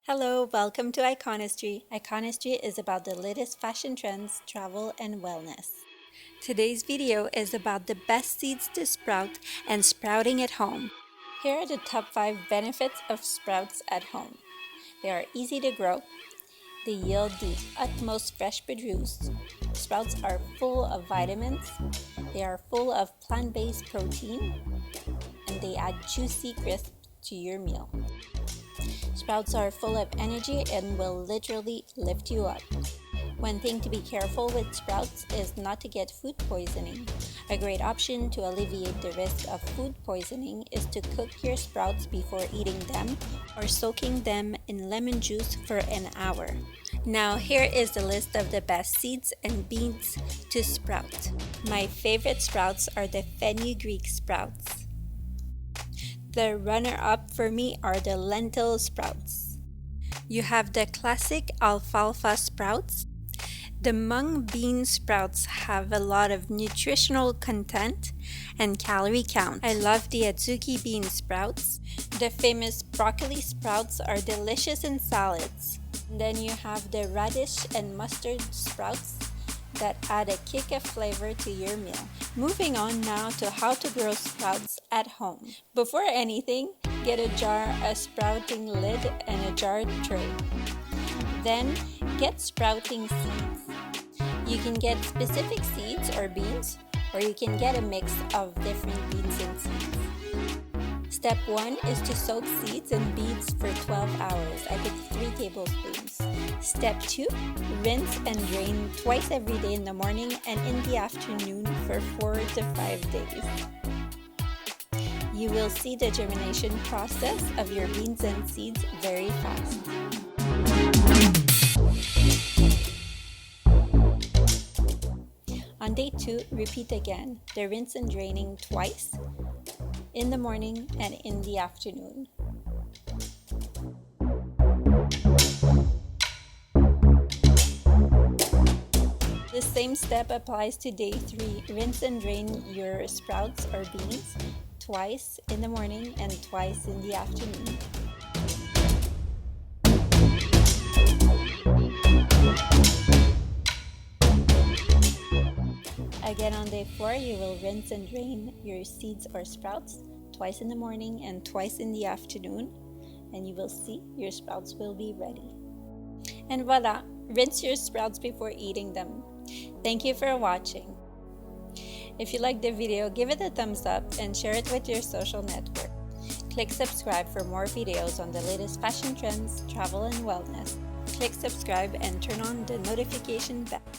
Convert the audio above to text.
Hello, welcome to Iconestry. Iconestry is about the latest fashion trends, travel, and wellness. Today's video is about the best seeds to sprout and sprouting at home. Here are the top 5 benefits of sprouts at home. They are easy to grow. They yield the utmost fresh produce. Sprouts are full of vitamins. They are full of plant-based protein. And they add juicy crisp to your meal. Sprouts are full of energy and will literally lift you up. One thing to be careful with sprouts is not to get food poisoning. A great option to alleviate the risk of food poisoning is to cook your sprouts before eating them or soaking them in lemon juice for an hour. Now here is the list of the best seeds and beans to sprout. My favorite sprouts are the fenugreek sprouts. The runner-up for me are the lentil sprouts. You have the classic alfalfa sprouts. The mung bean sprouts have a lot of nutritional content and calorie count. I love the adzuki bean sprouts. The famous broccoli sprouts are delicious in salads. And then you have the radish and mustard sprouts that add a kick of flavor to your meal. Moving on now to how to grow sprouts at home. Before anything, get a jar, a sprouting lid, and a jar tray. Then get sprouting seeds. You can get specific seeds or beans, or you can get a mix of different beans and seeds. Step 1 is to soak seeds and beans for 12 hours. I pick 3 tablespoons. Step 2, rinse and drain twice every day in the morning and in the afternoon for 4 to 5 days. You will see the germination process of your beans and seeds very fast. On day 2, repeat again, the rinse and draining twice, in the morning and in the afternoon. The same step applies to day 3. Rinse and drain your sprouts or beans twice in the morning and twice in the afternoon. Again on day 4, you will rinse and drain your seeds or sprouts twice in the morning and twice in the afternoon, and you will see your sprouts will be ready. And voila! Rinse your sprouts before eating them. Thank you for watching. If you liked the video, give it a thumbs up and share it with your social network. Click subscribe for more videos on the latest fashion trends, travel, and wellness. Click subscribe and turn on the notification bell.